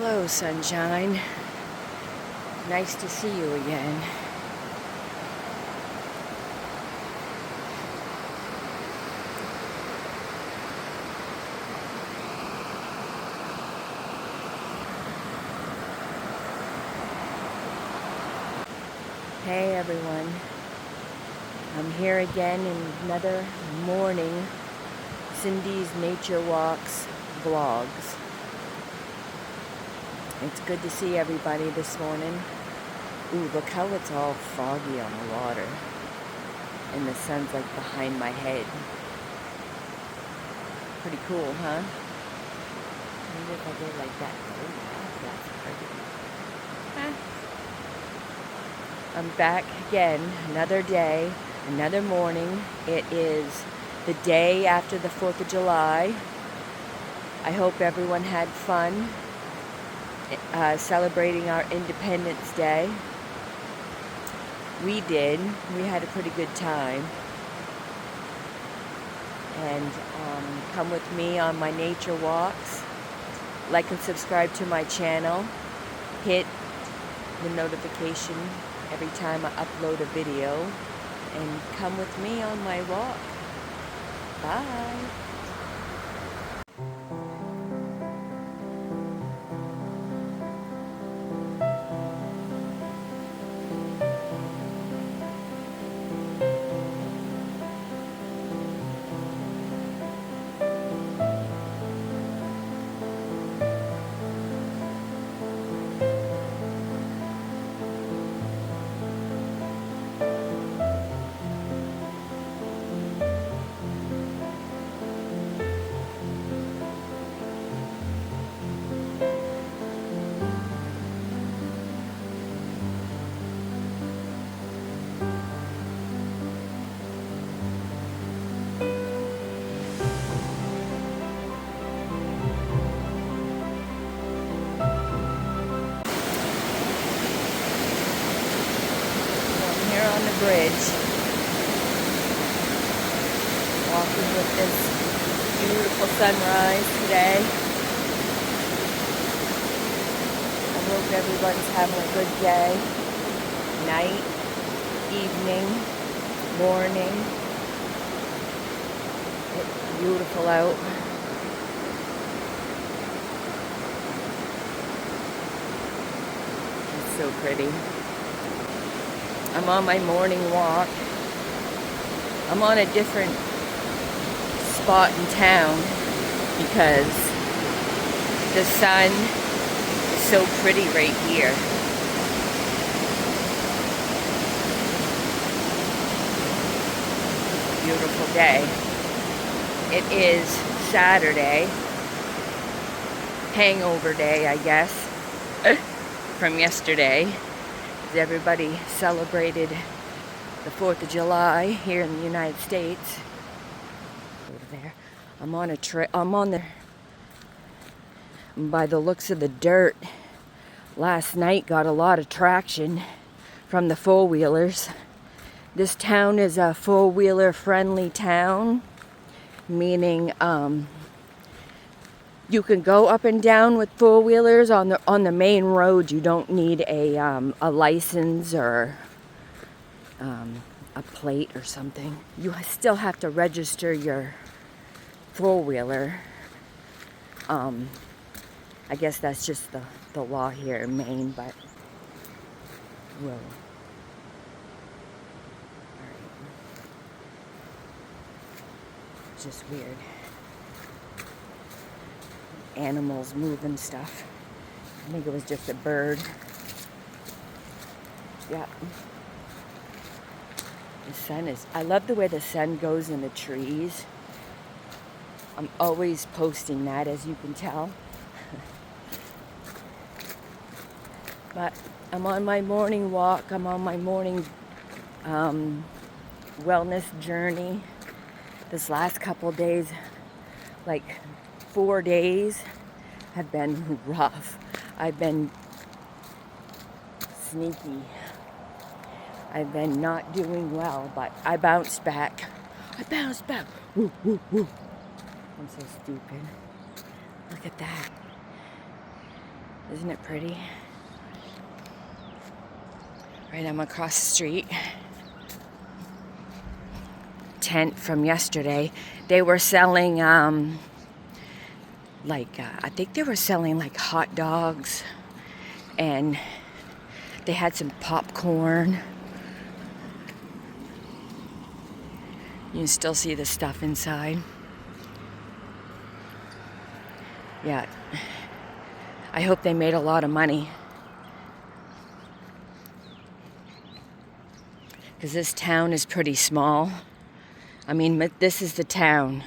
Hello, sunshine. Nice to see you again. Hey everyone. I'm here again in another morning Cindy's Nature Walks vlogs. It's good to see everybody this morning. Ooh, look how it's all foggy on the water. And the sun's like behind my head. Pretty cool, huh? Maybe if I go like that. Oh, that's pretty. I'm back again, another day, another morning. It is the day after the 4th of July. I hope everyone had fun celebrating our Independence Day. We did. We had a pretty good time. And come with me on my nature walks. Like and subscribe to my channel. Hit the notification every time I upload a video. And come with me on my walk. Bye. On the bridge, walking with this beautiful sunrise today. I hope everybody's having a good day, night, evening, morning. It's beautiful out. It's so pretty. I'm on my morning walk. I'm on a different spot in town because the sun is so pretty right here. Beautiful day. It is Saturday. Hangover day, I guess, from yesterday. Everybody celebrated the 4th of July here in the United States. Over there. I'm on a trail. By the looks of the dirt, last night got a lot of traction from the four-wheelers. This town is a four-wheeler friendly town, meaning you can go up and down with four-wheelers on the main road. You don't need a license or a plate or something. You still have to register your four-wheeler. I guess that's just the law here in Maine, but whoa. All right. It's just weird. Animals moving stuff. I think it was just a bird. Yeah. The sun is, I love the way the sun goes in the trees. I'm always posting that, as you can tell. But I'm on my morning walk. I'm on my morning wellness journey. This last couple days, like 4 days, have been rough. I've been sneaky. I've been not doing well, but I bounced back. Woo, woo, woo. I'm so stupid. Look at that. Isn't it pretty? Right, I'm across the street. Tent from yesterday. They were selling, I think they were selling like hot dogs, and they had some popcorn. You can still see the stuff inside. Yeah. I hope they made a lot of money. Because this town is pretty small. I mean, this is the town,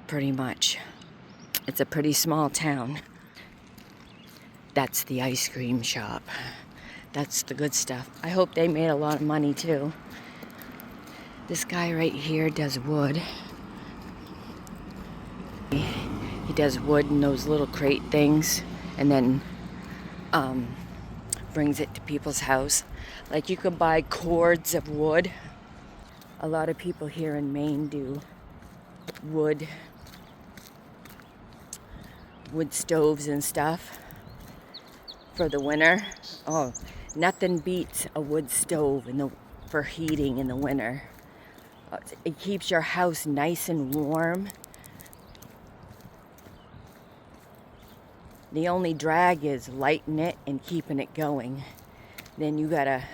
pretty much. It's a pretty small town. That's the ice cream shop. That's the good stuff. I hope they made a lot of money too. This guy right here does wood. He does wood in those little crate things, and then brings it to people's house. Like, you can buy cords of wood. A lot of people here in Maine do wood stoves and stuff for the winter. Oh, nothing beats a wood stove for heating in the winter. It keeps your house nice and warm. The only drag is lighting it and keeping it going. Then you gotta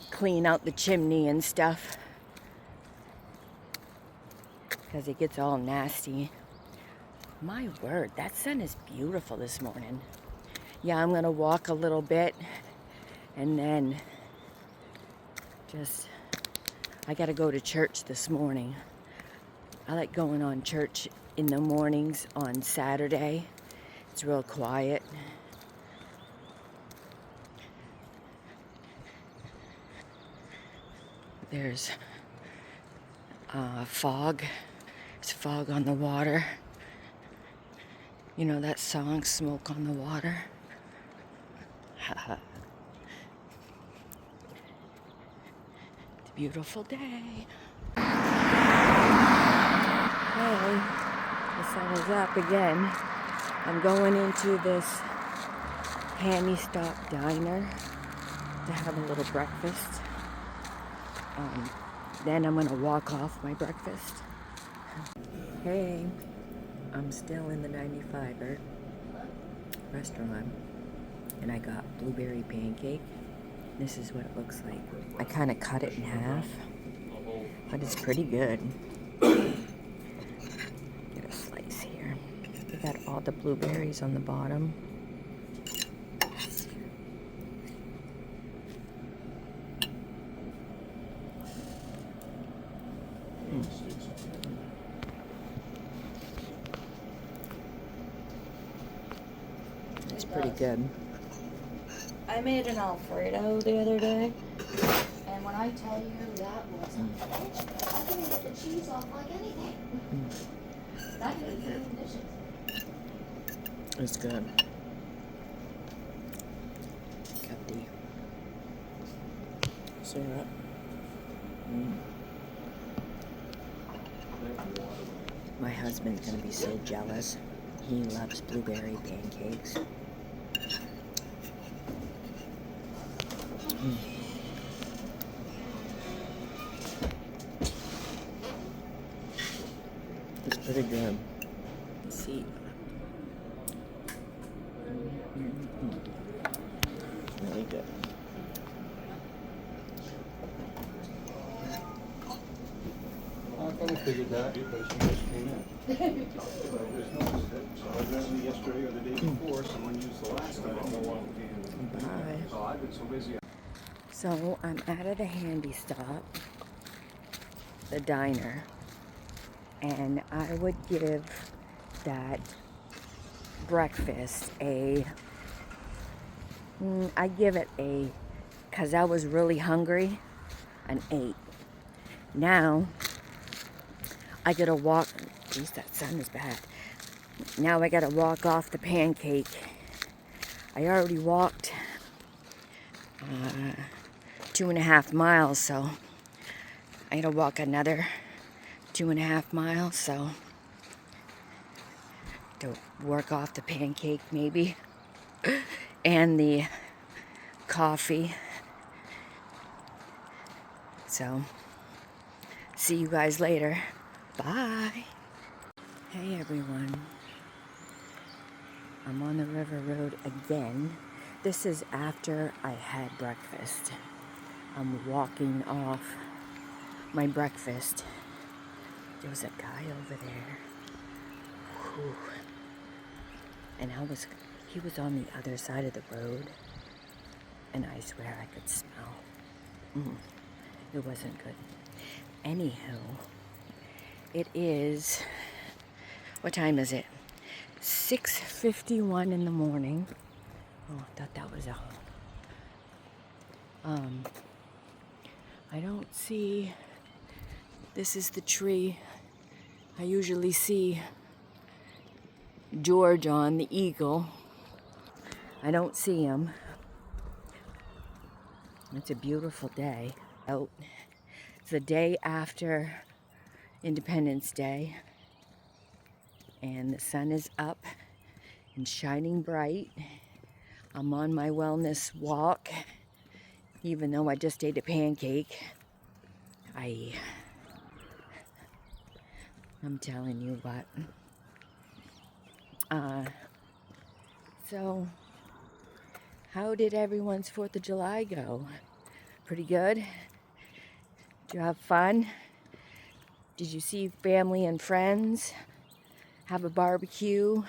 clean out the chimney and stuff, because it gets all nasty. My word, that sun is beautiful this morning. Yeah, I'm gonna walk a little bit, and then I gotta go to church this morning. I like going on church in the mornings on Saturday. It's real quiet. There's fog. There's fog on the water. You know that song, Smoke on the Water? It's a beautiful day. Hey, the sun is up again. I'm going into this Handy Stop diner to have a little breakfast. Then I'm gonna walk off my breakfast. Hey, I'm still in the 95er restaurant, and I got blueberry pancake. This is what it looks like. I kind of cut it in half, but it's pretty good. Get a slice here. They got all the blueberries on the bottom. It's pretty good. I made an Alfredo the other day, and when I tell you that was I couldn't get the cheese off like anything. Not even clean dishes. It's good. Got the syrup. My husband's gonna be so jealous. He loves blueberry pancakes. It's pretty good. Let's see. Really good. I kind of figured that because you just came in. I just noticed it, so I ran it yesterday or the day before, someone used the last time. Bye. So I've been so busy. So I'm out of the Handy Stop, the diner, and I would give that breakfast I give it because I was really hungry, an 8. Now, I gotta walk, geez, that sun is bad. Now I gotta walk off the pancake. I already walked 2.5 miles, so I gotta walk another 2.5 miles, so to work off the pancake maybe and the coffee. So, see you guys later. Bye. Hey everyone. I'm on the river road again. This is after I had breakfast. I'm walking off my breakfast. There was a guy over there. Whew. And he was on the other side of the road. And I swear I could smell. It wasn't good. Anyhow, it is, what time is it? 6:51 in the morning. Oh, I thought that was a I don't see, this is the tree I usually see George on, the eagle. I don't see him. It's a beautiful day out. It's the day after Independence Day, and the sun is up and shining bright. I'm on my wellness walk, even though I just ate a pancake. I'm telling you what. So, how did everyone's 4th of July go? Pretty good? Did you have fun? Did you see family and friends? Have a barbecue?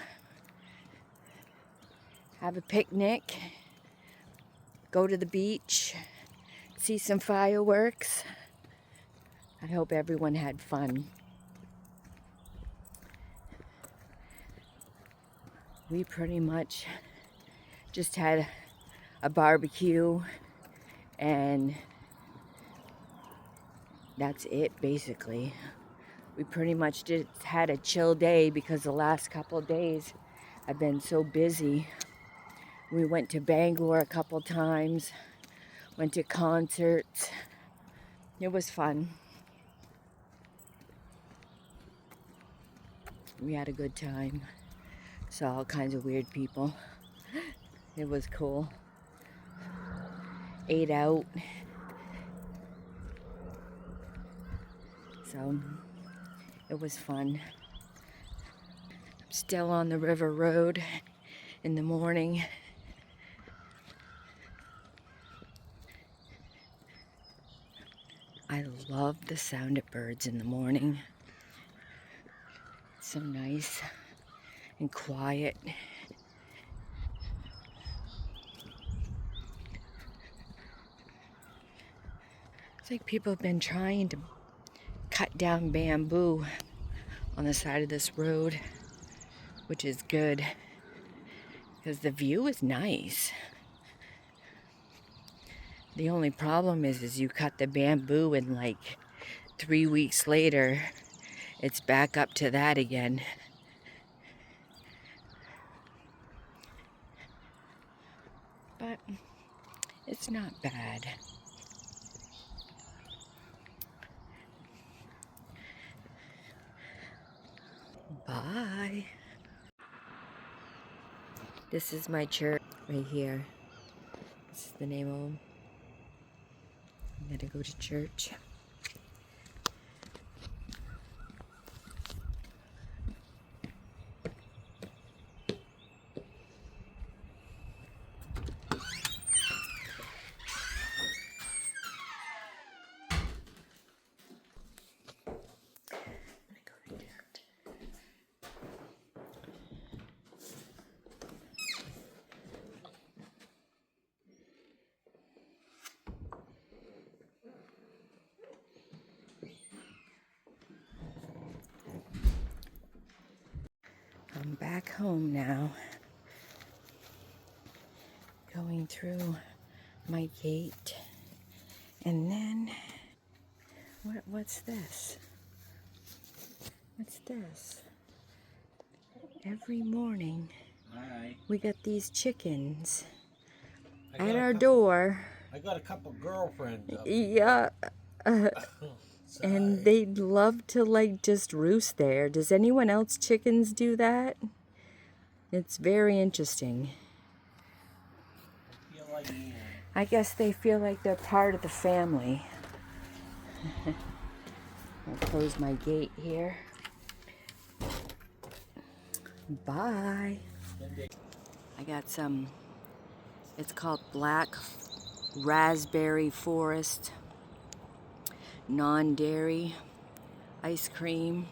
Have a picnic? Go to the beach? See some fireworks? I hope everyone had fun. We pretty much just had a barbecue, and that's it basically. We pretty much had a chill day because the last couple of days I've been so busy. We went to Bangor a couple times, went to concerts. It was fun. We had a good time. Saw all kinds of weird people. It was cool. Ate out. So it was fun. I'm still on the river road in the morning. I love the sound of birds in the morning. It's so nice and quiet. It's like people have been trying to cut down bamboo on the side of this road, which is good because the view is nice. The only problem is you cut the bamboo and like 3 weeks later, it's back up to that again. But it's not bad. Bye. This is my church right here. This is the name of them. I'm gonna go to church. I'm back home now. Going through my gate. And then, what's this? What's this? Every morning, we got these chickens at our door. I got a couple girlfriends up Yeah. And they'd love to like just roost there. Does anyone else chickens do that? It's very interesting. I feel like Maine. I guess they feel like they're part of the family. I'll close my gate here. Bye. I got some, it's called Black Raspberry Forest non-dairy ice cream.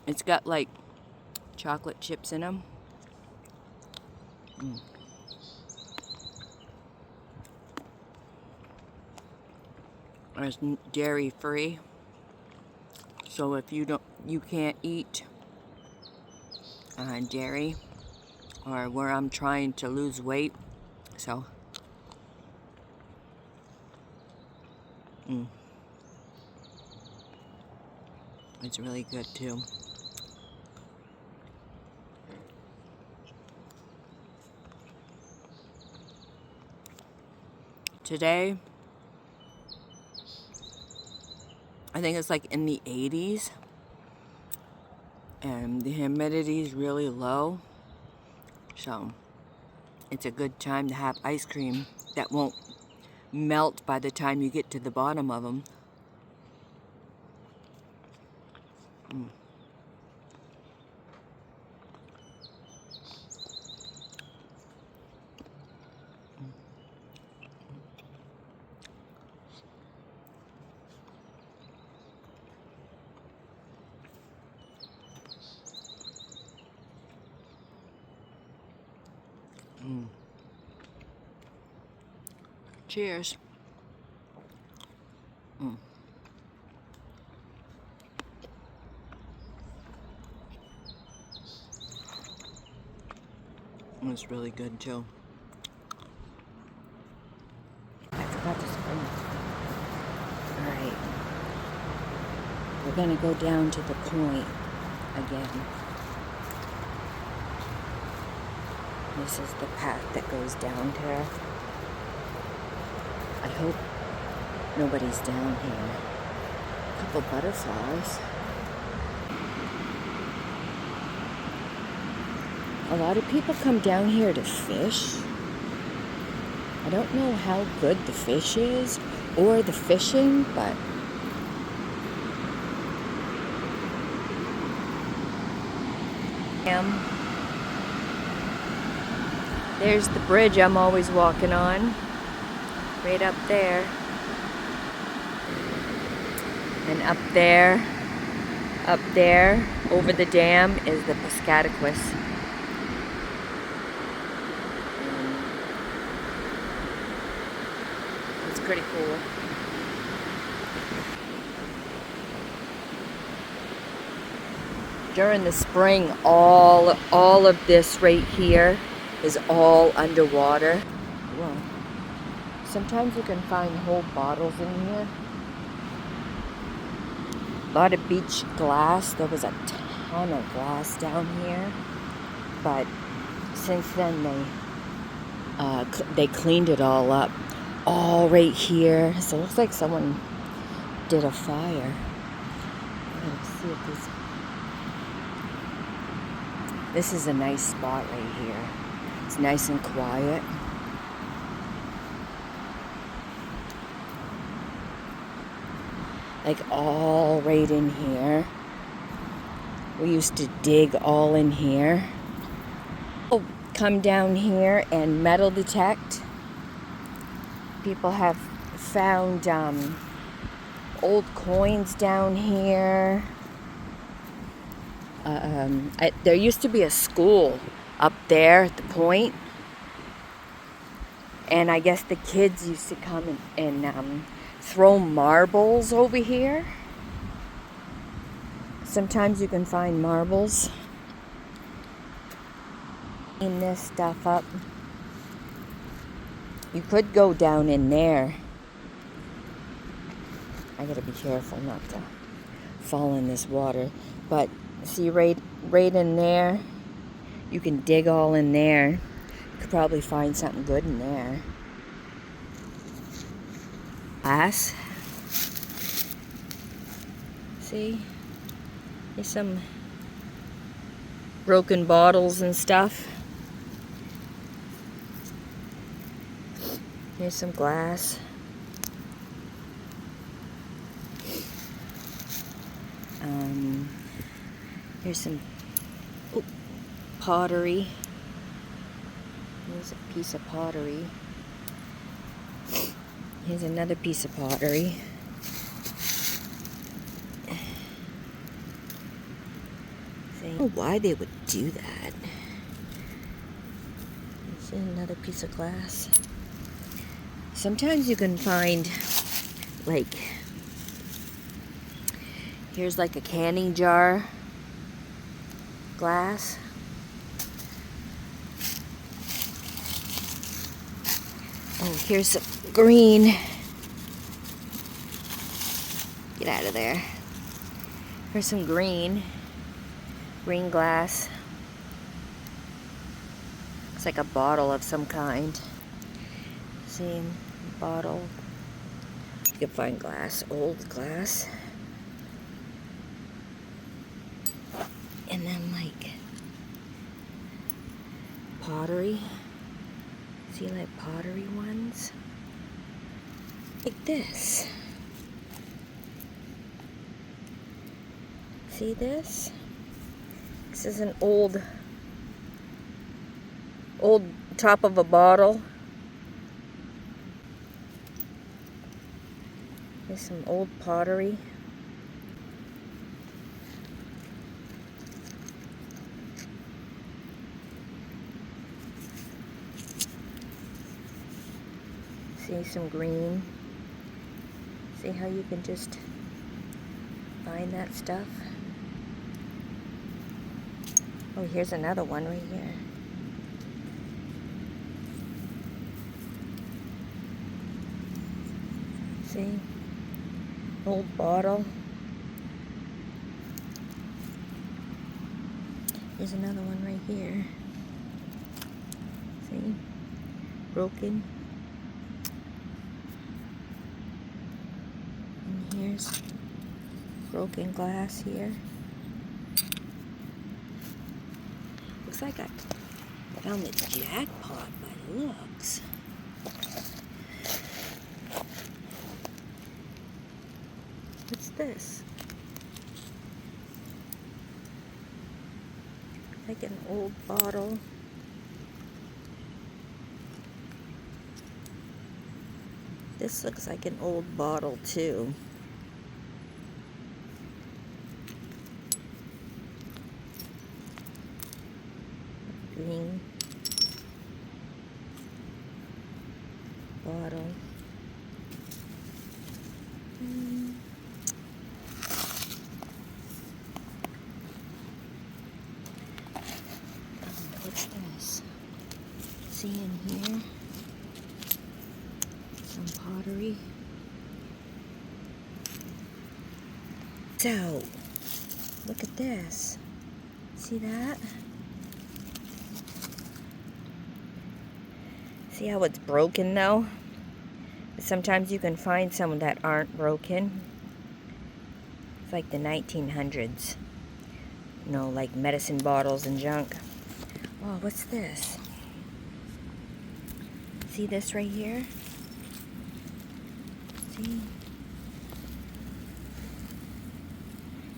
It's got like chocolate chips in them. It's dairy free, so if you can't eat dairy, or where I'm trying to lose weight, so it's really good too. Today, I think it's like in the 80s, and the humidity is really low, so it's a good time to have ice cream that won't melt by the time you get to the bottom of them. Cheers. It's really good too. I forgot to spring. Alright. We're gonna go down to the point again. This is the path that goes down here. I hope nobody's down here. A couple butterflies. A lot of people come down here to fish. I don't know how good the fish is or the fishing, but there's the bridge I'm always walking on. Right up there. And up there, over the dam is the Piscataquis. It's pretty cool. During the spring, all of this right here is all underwater. Well, sometimes you can find whole bottles in here. A lot of beach glass. There was a ton of glass down here, but since then they cleaned it all up. All right here. So it looks like someone did a fire. Let's see if this is a nice spot right here. It's nice and quiet. Like all right in here. We used to dig all in here. Oh, come down here and metal detect. People have found old coins down here. There used to be a school up there at the point, and I guess the kids used to come and throw marbles over here. Sometimes you can find marbles. Clean this stuff up. You could go down in there. I gotta be careful not to fall in this water, but see right in there, you can dig all in there. You could probably find something good in there. Glass. See? There's some broken bottles and stuff. Here's some glass. Here's some pottery. Here's a piece of pottery. Here's another piece of pottery. I don't know why they would do that. See another piece of glass. Sometimes you can find, like, here's like a canning jar glass. Oh, here's some green. Get out of there. Here's some green glass. It's like a bottle of some kind. See, bottle. You can find glass, old glass. And then like pottery. See, like pottery ones? Like this. See this? This is an old top of a bottle. There's some old pottery. See some green. See how you can just find that stuff? Oh, here's another one right here. See? Old bottle. There's another one right here. See? Broken. And here's broken glass here. Looks like I found the jackpot by the looks. What's this? Like an old bottle. This looks like an old bottle too. Green bottle. What's this? See in here? Some pottery. So, look at this. See that? See how it's broken though? But sometimes you can find some that aren't broken. It's like the 1900s. You know, like medicine bottles and junk. Oh, what's this? See this right here? See?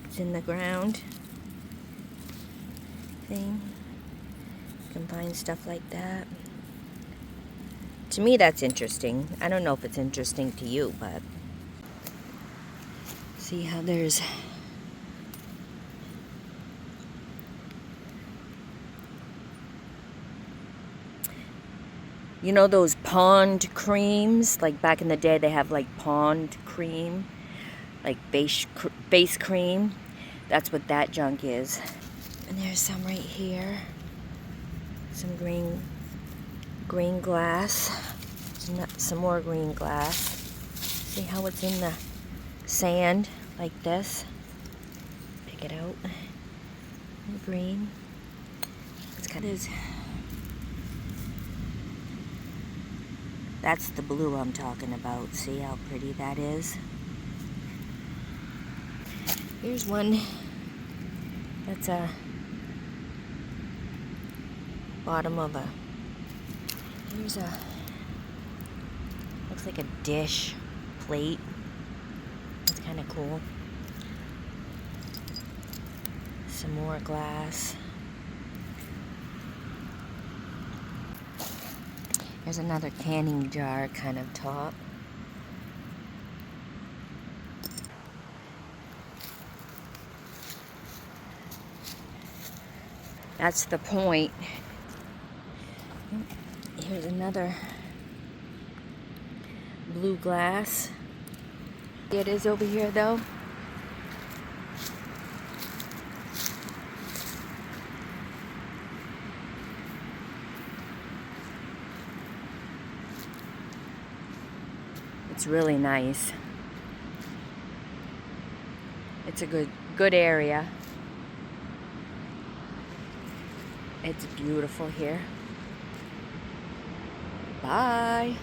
It's in the ground. See? You can find stuff like that. To me, that's interesting. I don't know if it's interesting to you, but see how there's you know those pond creams? Like back in the day, they have like pond cream, like face cream. That's what that junk is. And there's some right here. Some green glass. Some more green glass. See how it's in the sand like this? Pick it out. And green. It's kind of. That's the blue I'm talking about. See how pretty that is? Here's one that's a bottom of a, here's a, looks like a dish plate. That's kind of cool. Some more glass. There's another canning jar kind of top. That's the point. Here's another blue glass. It is over here though. It's really nice. It's a good area. It's beautiful here. Bye.